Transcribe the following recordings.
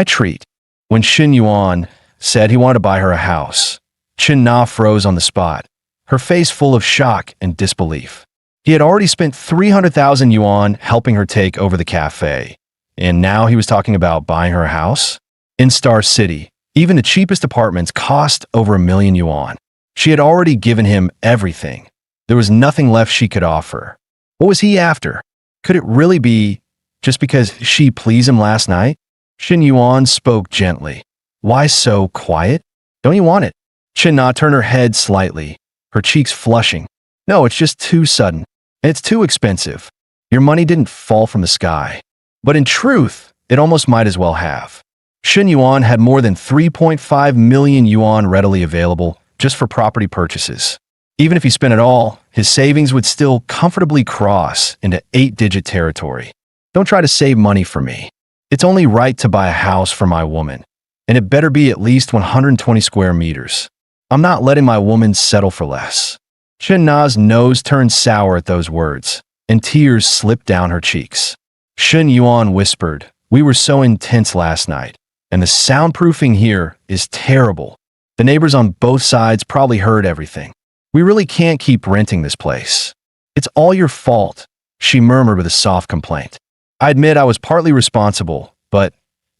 I treat. When Xin Yuan said he wanted to buy her a house, Chen Na froze on the spot, her face full of shock and disbelief. He had already spent 300,000 yuan helping her take over the cafe, and now he was talking about buying her a house? In Star City, even the cheapest apartments cost over 1 million yuan. She had already given him everything. There was nothing left she could offer. What was he after? Could it really be just because she pleased him last night? Xin Yuan spoke gently. Why so quiet? Don't you want it? Chen Na turned her head slightly, her cheeks flushing. No, it's just too sudden. And it's too expensive. Your money didn't fall from the sky. But in truth, it almost might as well have. Xin Yuan had more than 3.5 million yuan readily available just for property purchases. Even if he spent it all, his savings would still comfortably cross into 8-digit territory. Don't try to save money for me. It's only right to buy a house for my woman, and it better be at least 120 square meters. I'm not letting my woman settle for less. Chen Na's nose turned sour at those words, and tears slipped down her cheeks. Xin Yuan whispered, "We were so intense last night, and the soundproofing here is terrible. The neighbors on both sides probably heard everything. We really can't keep renting this place. It's all your fault," she murmured with a soft complaint. "I admit I was partly responsible, but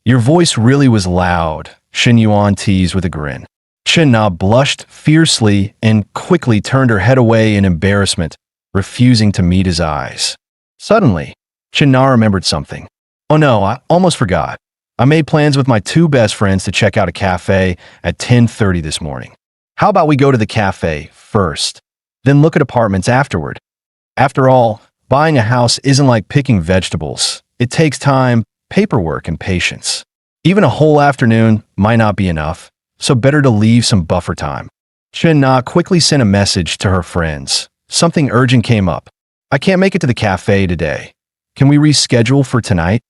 your voice really was loud," Xin Yuan teased with a grin. Chen Na blushed fiercely and quickly turned her head away in embarrassment, refusing to meet his eyes. Suddenly, Chen Na remembered something. "Oh no, I almost forgot. I made plans with my 2 best friends to check out a cafe at 10:30 this morning. How about we go to the cafe first, then look at apartments afterward? After all, buying a house isn't like picking vegetables. It takes time, paperwork, and patience. Even a whole afternoon might not be enough, so better to leave some buffer time." Chen Na quickly sent a message to her friends. Something urgent came up. "I can't make it to the cafe today. Can we reschedule for tonight?"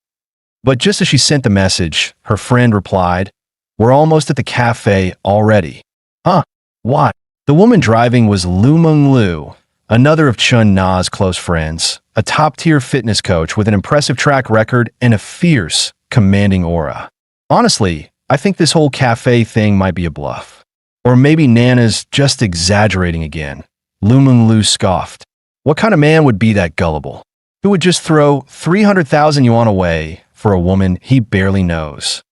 But just as she sent the message, her friend replied, "We're almost at the cafe already." "Huh? What?" The woman driving was Lu Menglu, another of Chen Na's close friends, a top-tier fitness coach with an impressive track record and a fierce, commanding aura. "Honestly, I think this whole cafe thing might be a bluff. Or maybe Nana's just exaggerating again." Lu Menglu scoffed. "What kind of man would be that gullible? Who would just throw 300,000 yuan away for a woman he barely knows?"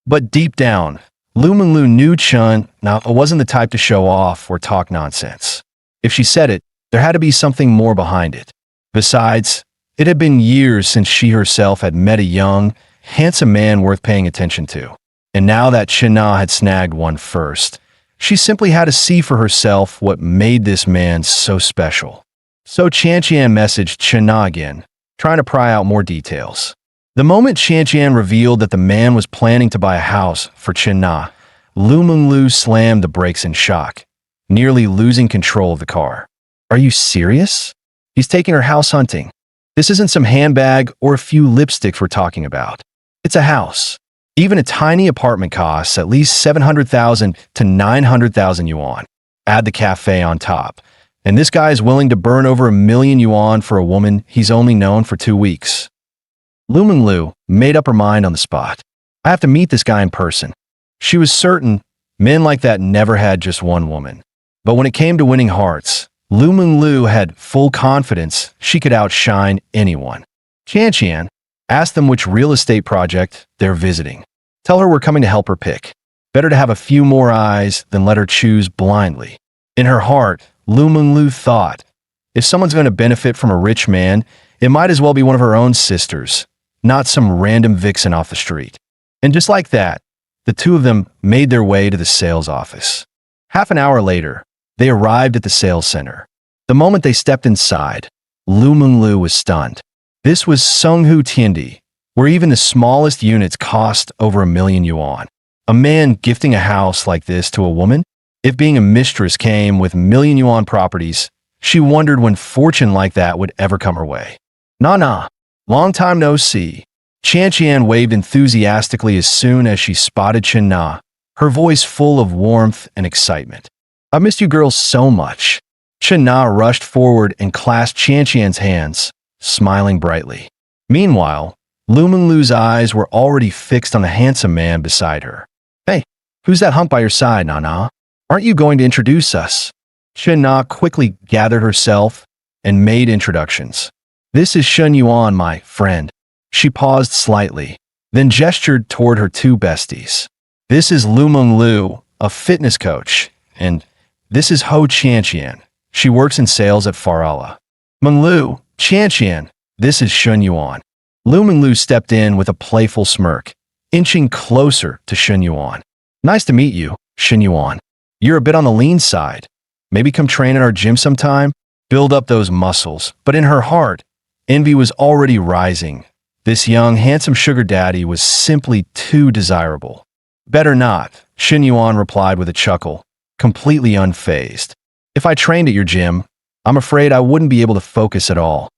But deep down, Lu Menglu knew Chen Na wasn't the type to show off or talk nonsense. If she said it, there had to be something more behind it. Besides, it had been years since she herself had met a young, handsome man worth paying attention to. And now that Chen Na had snagged one first, she simply had to see for herself what made this man so special. So Qian messaged Chen Na again, trying to pry out more details. The moment Qian revealed that the man was planning to buy a house for Chen Na, Lu Menglu slammed the brakes in shock, nearly losing control of the car. "Are you serious? He's taking her house hunting. This isn't some handbag or a few lipsticks we're talking about. It's a house. Even a tiny apartment costs at least 700,000 to 900,000 yuan. Add the cafe on top. And this guy is willing to burn over 1 million yuan for a woman he's only known for 2 weeks. Lu Menglu made up her mind on the spot. "I have to meet this guy in person." She was certain men like that never had just one woman. But when it came to winning hearts, Lu Menglu had full confidence she could outshine anyone. Qian asked them which real estate project they're visiting. "Tell her we're coming to help her pick. Better to have a few more eyes than let her choose blindly." In her heart, Lu Menglu thought, if someone's going to benefit from a rich man, it might as well be one of her own sisters, not some random vixen off the street. And just like that, the two of them made their way to the sales office. Half an hour later, they arrived at the sales center. The moment they stepped inside, Lu Menglu was stunned. This was Sunghu Tiandi, where even the smallest units cost over 1 million yuan. A man gifting a house like this to a woman? If being a mistress came with 1 million yuan properties, she wondered when fortune like that would ever come her way. "Na, long time no see." Qian waved enthusiastically as soon as she spotted Chen Na, her voice full of warmth and excitement. "I missed you girls so much." Chen Na rushed forward and clasped Qian's hands, smiling brightly. Meanwhile, Lu Menglu's eyes were already fixed on the handsome man beside her. Hey, who's that hunk by your side, Nana? Aren't you going to introduce us? Chen Na quickly gathered herself and made introductions. This is Shen Yuan, my friend. She paused slightly, then gestured toward her two besties. This is Lu Menglu, a fitness coach, and this is Ho Qianqian. She works in sales at Farala. Menglu, Qianqian, this is Shen Yuan. Lu Menglu stepped in with a playful smirk, inching closer to Shen Yuan. Nice to meet you, Shen Yuan. You're a bit on the lean side. Maybe come train at our gym sometime? Build up those muscles. But in her heart, envy was already rising. This young, handsome sugar daddy was simply too desirable. Better not, Shen Yuan replied with a chuckle, completely unfazed. If I trained at your gym, I'm afraid I wouldn't be able to focus at all.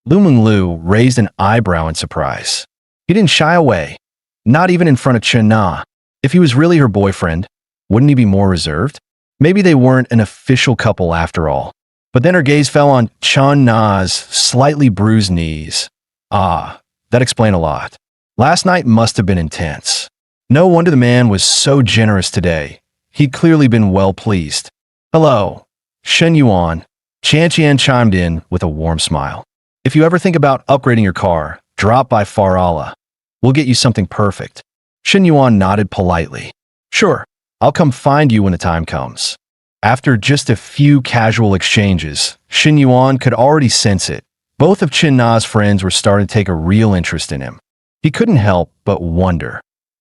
Lu Menglu raised an eyebrow in surprise. He didn't shy away, not even in front of Chen Na. If he was really her boyfriend, wouldn't he be more reserved? Maybe they weren't an official couple after all. But then her gaze fell on Chen Na's slightly bruised knees. Ah, that explained a lot. Last night must have been intense. No wonder the man was so generous today. He'd clearly been well pleased. Hello, Shen Yuan. Qianqian chimed in with a warm smile. If you ever think about upgrading your car, drop by Farala. We'll get you something perfect. Shen Yuan nodded politely. Sure, I'll come find you when the time comes. After just a few casual exchanges, Shen Yuan could already sense it. Both of Chen Na's friends were starting to take a real interest in him. He couldn't help but wonder,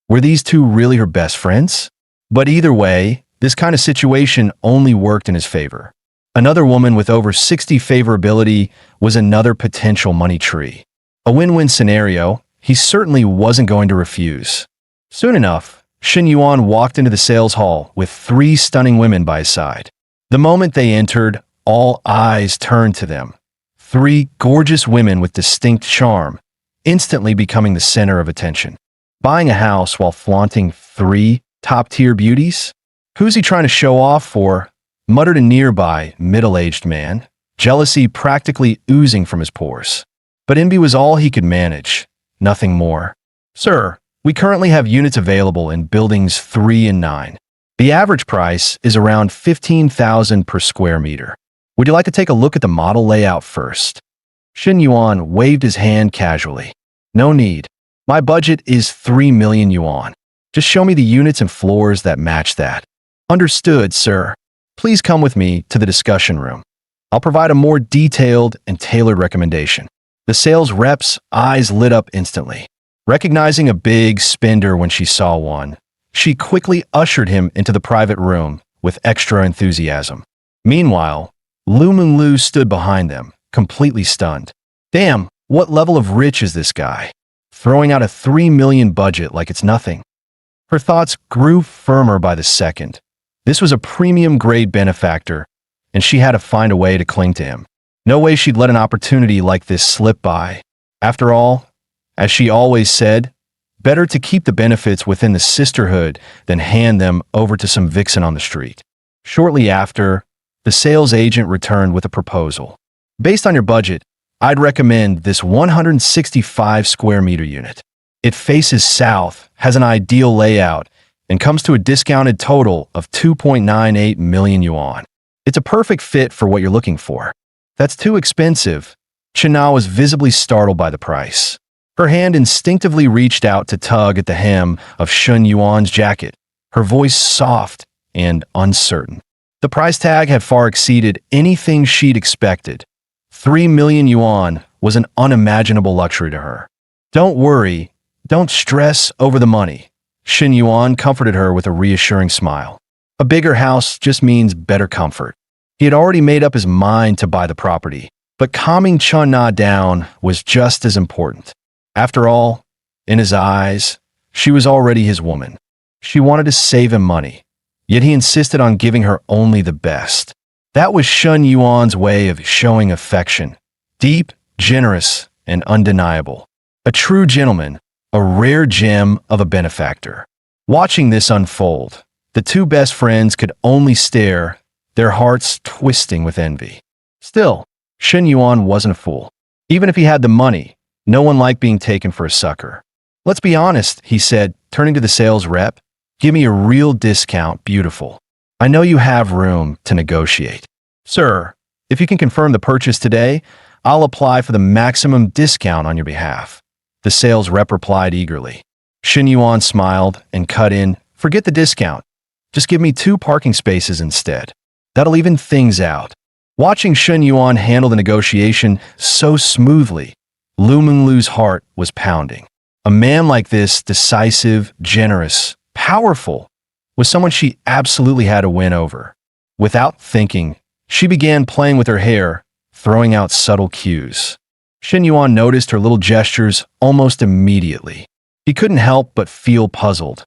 were these two really her best friends? But either way, this kind of situation only worked in his favor. Another woman with over 60 favorability was another potential money tree. A win-win scenario he certainly wasn't going to refuse. Soon enough, Shen Yuan walked into the sales hall with three stunning women by his side. The moment they entered, all eyes turned to them. Three gorgeous women with distinct charm, instantly becoming the center of attention. Buying a house while flaunting three top-tier beauties? Who's he trying to show off for? Muttered a nearby, middle-aged man, jealousy practically oozing from his pores. But envy was all he could manage, nothing more. Sir, we currently have units available in buildings 3 and 9. The average price is around 15,000 per square meter. Would you like to take a look at the model layout first? Shen Yuan waved his hand casually. No need. My budget is 3 million yuan. Just show me the units and floors that match that. Understood, sir. Please come with me to the discussion room. I'll provide a more detailed and tailored recommendation. The sales rep's eyes lit up instantly. Recognizing a big spender when she saw one, she quickly ushered him into the private room with extra enthusiasm. Meanwhile, Lu Menglu stood behind them, completely stunned. Damn, what level of rich is this guy? Throwing out a 3 million budget like it's nothing. Her thoughts grew firmer by the second. This was a premium-grade benefactor, and she had to find a way to cling to him. No way she'd let an opportunity like this slip by. After all, as she always said, better to keep the benefits within the sisterhood than hand them over to some vixen on the street. Shortly after, the sales agent returned with a proposal. Based on your budget, I'd recommend this 165 square meter unit. It faces south, has an ideal layout, and comes to a discounted total of 2.98 million yuan. It's a perfect fit for what you're looking for. That's too expensive. Chen Na was visibly startled by the price. Her hand instinctively reached out to tug at the hem of Shen Yuan's jacket, her voice soft and uncertain. The price tag had far exceeded anything she'd expected. 3 million yuan was an unimaginable luxury to her. Don't worry, don't stress over the money. Shen Yuan comforted her with a reassuring smile. A bigger house just means better comfort. He had already made up his mind to buy the property, but calming Chen Na down was just as important. After all, in his eyes, she was already his woman. She wanted to save him money, yet he insisted on giving her only the best. That was Shen Yuan's way of showing affection. Deep, generous, and undeniable. A true gentleman, a rare gem of a benefactor. Watching this unfold, the two best friends could only stare, their hearts twisting with envy. Still, Shen Yuan wasn't a fool. Even if he had the money, No one liked being taken for a sucker. Let's be honest, he said, turning to the sales rep. Give me a real discount, beautiful. I know you have room to negotiate. Sir, if you can confirm the purchase today, I'll apply for the maximum discount on your behalf. The sales rep replied eagerly. Shin Yuan smiled and cut in, forget the discount. Just give me 2 parking spaces instead. That'll even things out. Watching Shin Yuan handle the negotiation so smoothly, Lu Menglu's heart was pounding. A man like this, decisive, generous, powerful, was someone she absolutely had to win over. Without thinking, she began playing with her hair, throwing out subtle cues. Shin Yuan noticed her little gestures almost immediately. He couldn't help but feel puzzled.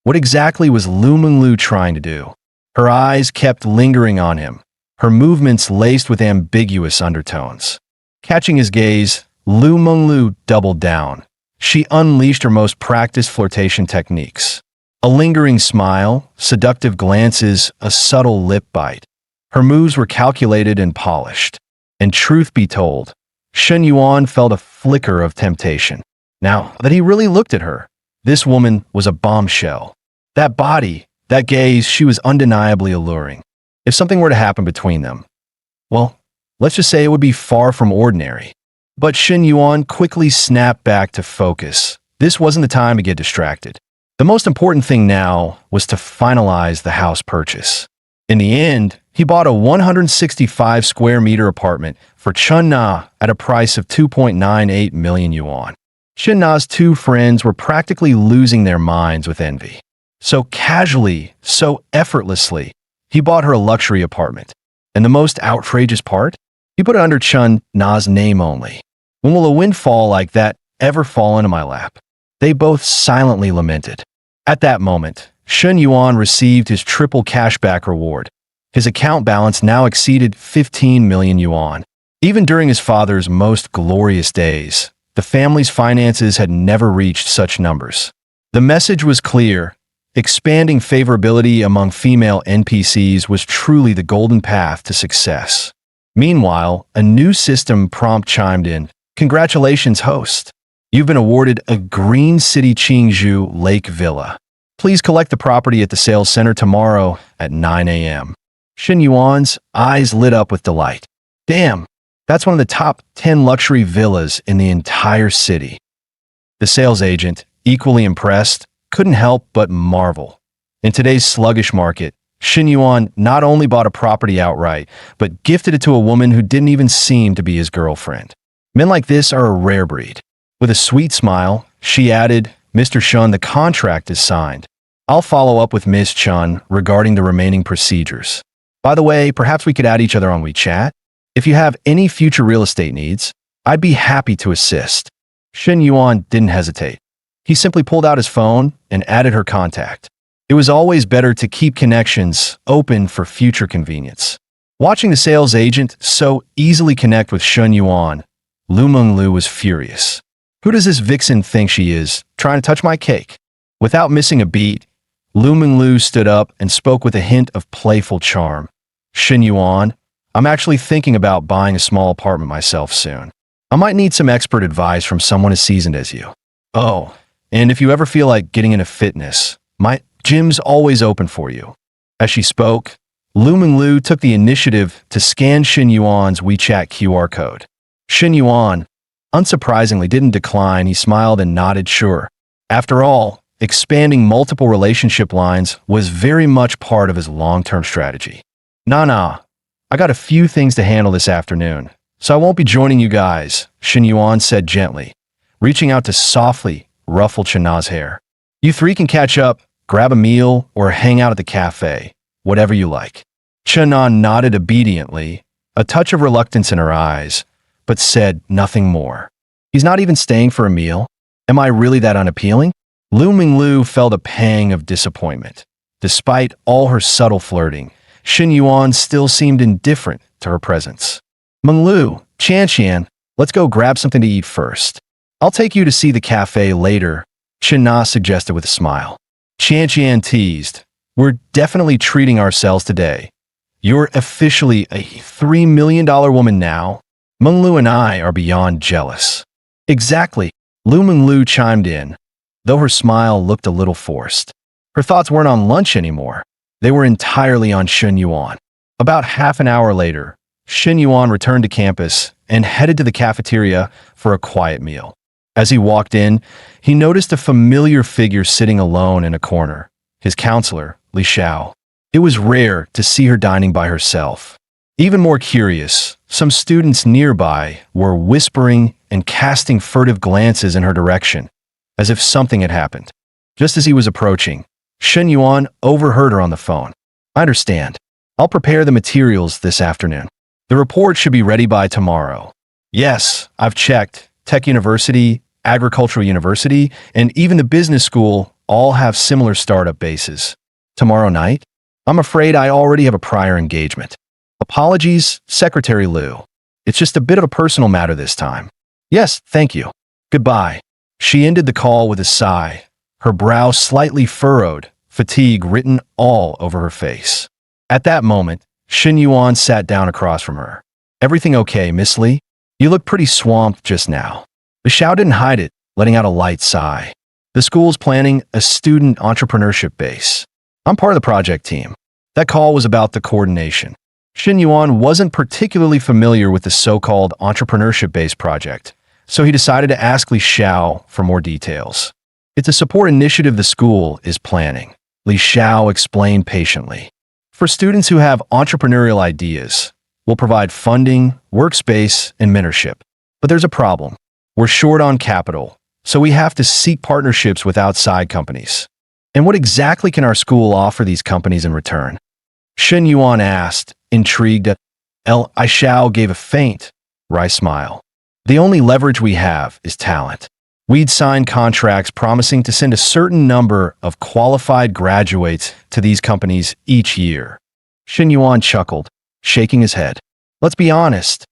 What exactly was Lu Menglu trying to do? Her eyes kept lingering on him, her movements laced with ambiguous undertones. Catching his gaze, Lu Menglu doubled down. She unleashed her most practiced flirtation techniques. A lingering smile, seductive glances, a subtle lip bite. Her moves were calculated and polished. And truth be told, Shen Yuan felt a flicker of temptation. Now that he really looked at her, this woman was a bombshell. That body, that gaze, she was undeniably alluring. If something were to happen between them, well, let's just say it would be far from ordinary. But Shen Yuan quickly snapped back to focus. This wasn't the time to get distracted. The most important thing now was to finalize the house purchase. In the end, he bought a 165 square meter apartment for Chen Na at a price of 2.98 million yuan. Chen Na's 2 friends were practically losing their minds with envy. So casually, so effortlessly, he bought her a luxury apartment. And the most outrageous part? He put it under Chen Na's name only. When will a windfall like that ever fall into my lap? They both silently lamented. At that moment, Shen Yuan received his triple cashback reward. His account balance now exceeded 15 million yuan. Even during his father's most glorious days, the family's finances had never reached such numbers. The message was clear. Expanding favorability among female NPCs was truly the golden path to success. Meanwhile, a new system prompt chimed in. Congratulations, host. You've been awarded a Green City Qingzhou Lake Villa. Please collect the property at the sales center tomorrow at 9 a.m. Shen Yuan's eyes lit up with delight. Damn, that's one of the top 10 luxury villas in the entire city. The sales agent, equally impressed, couldn't help but marvel. In today's sluggish market, Shen Yuan not only bought a property outright, but gifted it to a woman who didn't even seem to be his girlfriend. Men like this are a rare breed. With a sweet smile, she added, Mr. Shun, the contract is signed. I'll follow up with Ms. Chun regarding the remaining procedures. By the way, perhaps we could add each other on WeChat. If you have any future real estate needs, I'd be happy to assist. Shen Yuan didn't hesitate. He simply pulled out his phone and added her contact. It was always better to keep connections open for future convenience. Watching the sales agent so easily connect with Shen Yuan, Lu Menglu was furious. Who does this vixen think she is, trying to touch my cake? Without missing a beat, Lu Menglu stood up and spoke with a hint of playful charm. Shen Yuan, I'm actually thinking about buying a small apartment myself soon. I might need some expert advice from someone as seasoned as you. Oh, and if you ever feel like getting into fitness, my gym's always open for you. As she spoke, Lu Menglu took the initiative to scan Shen Yuan's WeChat QR code. Shen Yuan, unsurprisingly, didn't decline. He smiled and nodded sure. After all, expanding multiple relationship lines was very much part of his long-term strategy. Nah, I got a few things to handle this afternoon, so I won't be joining you guys, Shen Yuan said gently, reaching out to softly ruffle Chen Na's hair. You 3 can catch up, grab a meal, or hang out at the cafe, whatever you like. Chen Na nodded obediently, a touch of reluctance in her eyes, but said nothing more. He's not even staying for a meal? Am I really that unappealing? Lu Menglu felt a pang of disappointment. Despite all her subtle flirting, Shen Yuan still seemed indifferent to her presence. Menglu, Qian, let's go grab something to eat first. I'll take you to see the cafe later, Chen Na suggested with a smile. Qian teased, we're definitely treating ourselves today. You're officially a $3 million woman now. Menglu and I are beyond jealous. Exactly. Lu Minglu chimed in, though her smile looked a little forced. Her thoughts weren't on lunch anymore. They were entirely on Shun Yuan. About half an hour later, Shun Yuan returned to campus and headed to the cafeteria for a quiet meal. As he walked in, he noticed a familiar figure sitting alone in a corner, his counselor, Li Xiao. It was rare to see her dining by herself. Even more curious, some students nearby were whispering and casting furtive glances in her direction, as if something had happened. Just as he was approaching, Shun Yuan overheard her on the phone. "I understand. I'll prepare the materials this afternoon. The report should be ready by tomorrow." "Yes, I've checked. Tech University, Agricultural University, and even the business school all have similar startup bases. Tomorrow night? I'm afraid I already have a prior engagement. Apologies, Secretary Liu. It's just a bit of a personal matter this time." "Yes, thank you. Goodbye." She ended the call with a sigh, her brow slightly furrowed, fatigue written all over her face. At that moment, Shun Yuan sat down across from her. "Everything okay, Miss Li? You look pretty swamped just now." The Xiao didn't hide it, letting out a light sigh. "The school's planning a student entrepreneurship base. I'm part of the project team." That call was about the coordination. Shun Yuan wasn't particularly familiar with the so-called entrepreneurship-based project, so he decided to ask Li Xiao for more details. "It's a support initiative the school is planning," Li Xiao explained patiently. "For students who have entrepreneurial ideas, we'll provide funding, workspace, and mentorship. But there's a problem. We're short on capital, so we have to seek partnerships with outside companies." "And what exactly can our school offer these companies in return?" Shun Yuan asked, intrigued. Li Xiao gave a faint, wry smile. "The only leverage we have is talent. We'd sign contracts promising to send a certain number of qualified graduates to these companies each year." Shun Yuan chuckled, shaking his head. "Let's be honest.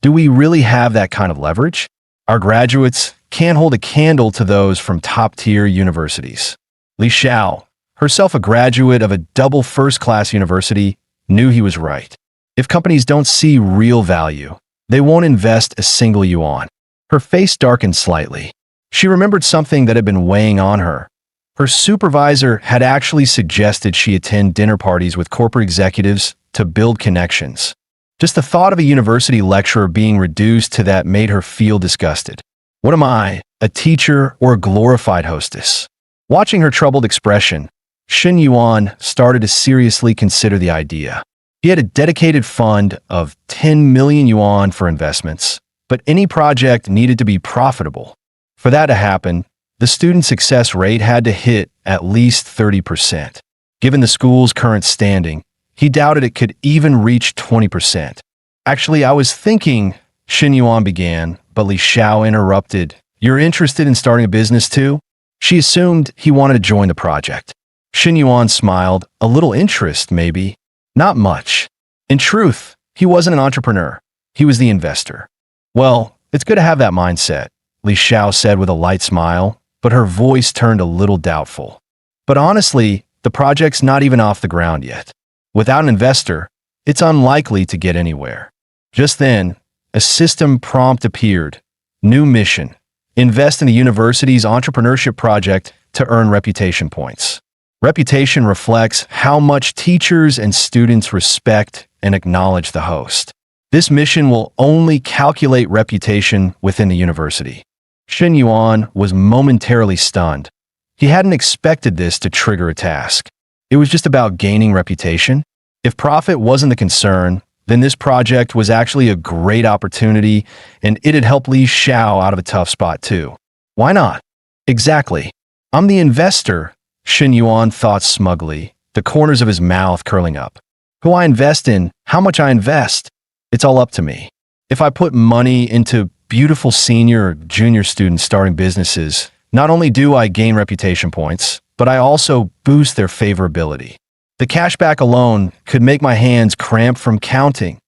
Do we really have that kind of leverage? Our graduates can't hold a candle to those from top-tier universities." Li Xiao, herself a graduate of a double first-class university, knew he was right. If companies don't see real value, they won't invest a single yuan. Her face darkened slightly. She remembered something that had been weighing on her. Her supervisor had actually suggested she attend dinner parties with corporate executives to build connections. Just the thought of a university lecturer being reduced to that made her feel disgusted. "What am I, a teacher or a glorified hostess?" Watching her troubled expression, Shun Yuan started to seriously consider the idea. He had a dedicated fund of 10 million yuan for investments, but any project needed to be profitable. For that to happen, the student success rate had to hit at least 30%. Given the school's current standing, he doubted it could even reach 20%. "Actually, I was thinking," Shun Yuan began, but Li Xiao interrupted. "You're interested in starting a business too?" She assumed he wanted to join the project. Shun Yuan smiled, a little interest, maybe. Not much. In truth, he wasn't an entrepreneur. He was the investor. "Well, it's good to have that mindset," Li Xiao said with a light smile, but her voice turned a little doubtful. "But honestly, the project's not even off the ground yet. Without an investor, it's unlikely to get anywhere." Just then, a system prompt appeared. New mission. Invest in the university's entrepreneurship project to earn reputation points. Reputation reflects how much teachers and students respect and acknowledge the host. This mission will only calculate reputation within the university. Shun Yuan was momentarily stunned. He hadn't expected this to trigger a task. It was just about gaining reputation. If profit wasn't the concern, then this project was actually a great opportunity, and it'd help Li Xiao out of a tough spot too. Why not? Exactly. "I'm the investor," Shun Yuan thought smugly, the corners of his mouth curling up. "Who I invest in, how much I invest, it's all up to me. If I put money into beautiful senior or junior students starting businesses, not only do I gain reputation points, but I also boost their favorability. The cashback alone could make my hands cramp from counting."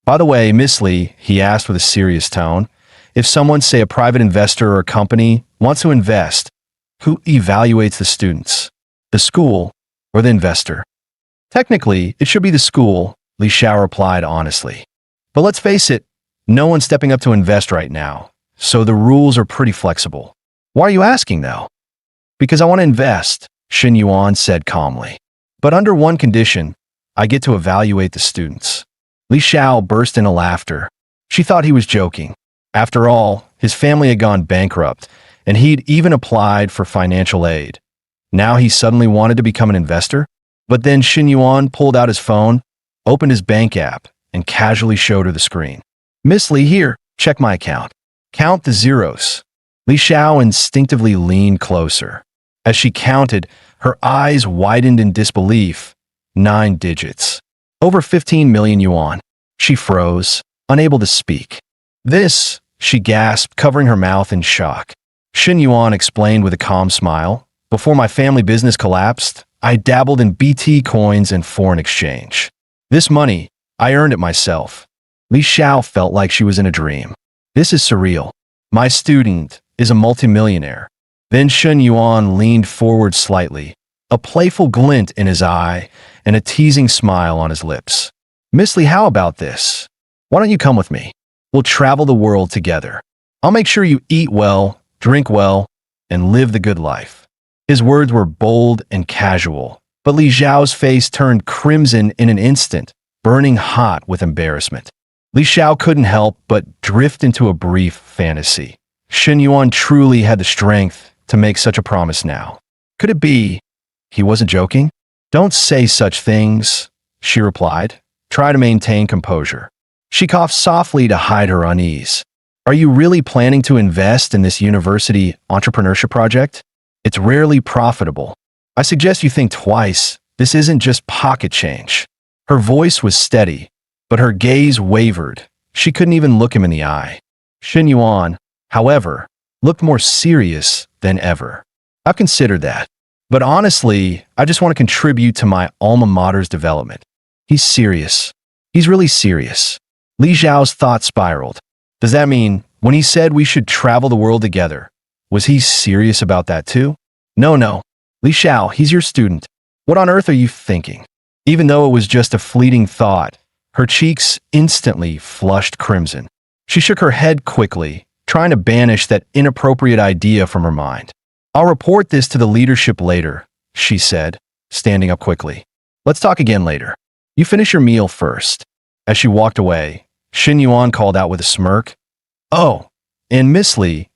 "By the way, Miss Li," he asked with a serious tone, "if someone, say a private investor or a company, wants to invest, who evaluates the students? The school or the investor?" "Technically, it should be the school," Li Xiao replied honestly. "But let's face it, no one's stepping up to invest right now, so the rules are pretty flexible. Why are you asking, though? Because I want to invest, Shin Yuan said calmly. But under one condition, I get to evaluate the students. Li Xiao burst into laughter. She thought he was joking. After all, his family had gone bankrupt, and he'd even applied for financial aid. Now he suddenly wanted to become an investor? But then Shin Yuan pulled out his phone, opened his bank app, and casually showed her the screen. Miss Li, here, check my account. Count the zeros. Li Xiao instinctively leaned closer. As she counted, her eyes widened in disbelief. 9 digits. Over 15 million yuan. She froze, unable to speak. This, she gasped, covering her mouth in shock. Shin Yuan explained with a calm smile. Before my family business collapsed, I dabbled in BT coins and foreign exchange. This money, I earned it myself. Li Xiao felt like she was in a dream. This is surreal. My student is a multimillionaire. Then Shin Yuan leaned forward slightly, a playful glint in his eye and a teasing smile on his lips. Miss Li, how about this? Why don't you come with me? We'll travel the world together. I'll make sure you eat well, drink well, and live the good life. His words were bold and casual, but Li Xiao's face turned crimson in an instant, burning hot with embarrassment. Li Xiao couldn't help but drift into a brief fantasy. Shin Yuan truly had the strength to make such a promise now. Could it be he wasn't joking? Don't say such things, she replied. Try to maintain composure. She coughed softly to hide her unease. Are you really planning to invest in this university entrepreneurship project? It's rarely profitable. I suggest you think twice. This isn't just pocket change. Her voice was steady, but her gaze wavered. She couldn't even look him in the eye. Shin Yuan, however, looked more serious than ever. I've considered that. But honestly, I just want to contribute to my alma mater's development. He's serious. He's really serious. Li Xiao's thoughts spiraled. Does that mean when he said we should travel the world together, was he serious about that too? No. Li Xiao, he's your student. What on earth are you thinking? Even though it was just a fleeting thought, her cheeks instantly flushed crimson. She shook her head quickly, trying to banish that inappropriate idea from her mind. I'll report this to the leadership later, she said, standing up quickly. Let's talk again later. You finish your meal first. As she walked away, Shin Yuan called out with a smirk. Oh, and Miss Li,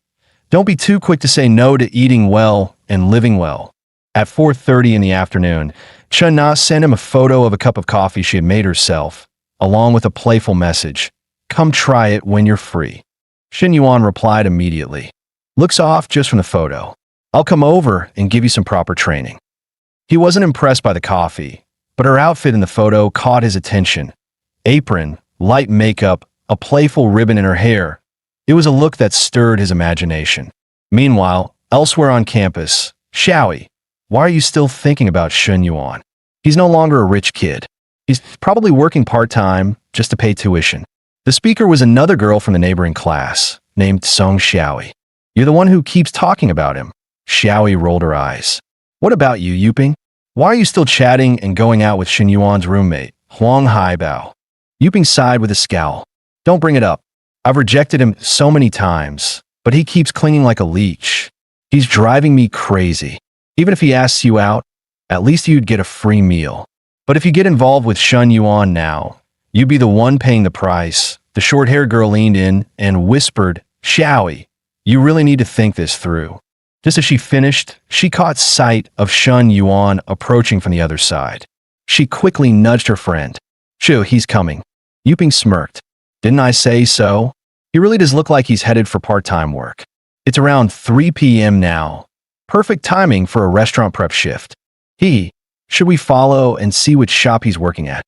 don't be too quick to say no to eating well and living well. At 4:30 in the afternoon, Chen Na sent him a photo of a cup of coffee she had made herself, along with a playful message. Come try it when you're free. Shin Yuan replied immediately. Looks off just from the photo. I'll come over and give you some proper training. He wasn't impressed by the coffee, but her outfit in the photo caught his attention. Apron, light makeup, a playful ribbon in her hair. It was a look that stirred his imagination. Meanwhile, elsewhere on campus, Xiaoi, why are you still thinking about Shin Yuan? He's no longer a rich kid. He's probably working part-time just to pay tuition. The speaker was another girl from the neighboring class, named Song Xiaoi. You're the one who keeps talking about him. Xiaoi rolled her eyes. What about you, Yuping? Why are you still chatting and going out with Shin Yuan's roommate, Huang Haibao? Yuping sighed with a scowl. Don't bring it up. I've rejected him so many times, but he keeps clinging like a leech. He's driving me crazy. Even if he asks you out, at least you'd get a free meal. But if you get involved with Shin Yuan now, you'd be the one paying the price. The short-haired girl leaned in and whispered, Xiaoi, you really need to think this through. Just as she finished, she caught sight of Shin Yuan approaching from the other side. She quickly nudged her friend. Shoo, he's coming. Yuping smirked. Didn't I say so? He really does look like he's headed for part-time work. It's around 3 p.m. now. Perfect timing for a restaurant prep shift. Should we follow and see which shop he's working at?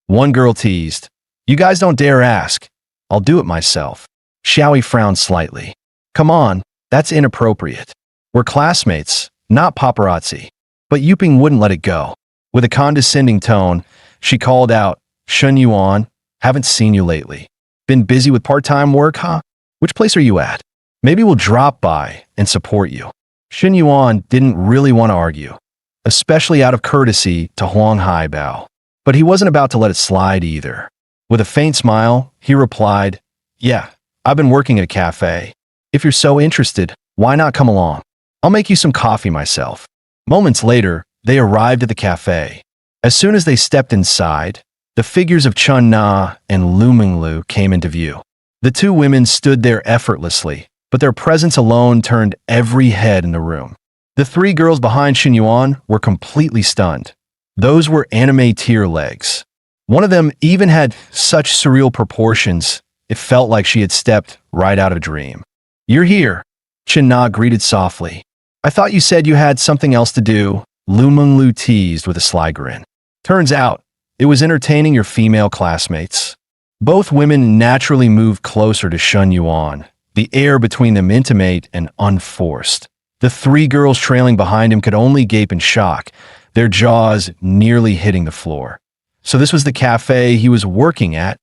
One girl teased. You guys don't dare ask. I'll do it myself. Xiaoi frowned slightly. Come on, that's inappropriate. We're classmates, not paparazzi. But Yuping wouldn't let it go. With a condescending tone, she called out, Shin Yuan, haven't seen you lately. Been busy with part-time work, huh? Which place are you at? Maybe we'll drop by and support you. Shin Yuan didn't really want to argue, especially out of courtesy to Huang Haibao. But he wasn't about to let it slide either. With a faint smile, he replied, Yeah, I've been working at a cafe. If you're so interested, why not come along? I'll make you some coffee myself. Moments later, they arrived at the cafe. As soon as they stepped inside, the figures of Chun Na and Lu Minglu came into view. The two women stood there effortlessly, but their presence alone turned every head in the room. The three girls behind Xin Yuan were completely stunned. Those were anime tear legs. One of them even had such surreal proportions, it felt like she had stepped right out of a dream. "You're here," Chin Na greeted softly. "I thought you said you had something else to do," Lu Minglu teased with a sly grin. "Turns out, it was entertaining your female classmates." Both women naturally moved closer to Shun Yuan, the air between them intimate and unforced. The three girls trailing behind him could only gape in shock, their jaws nearly hitting the floor. So this was the cafe he was working at,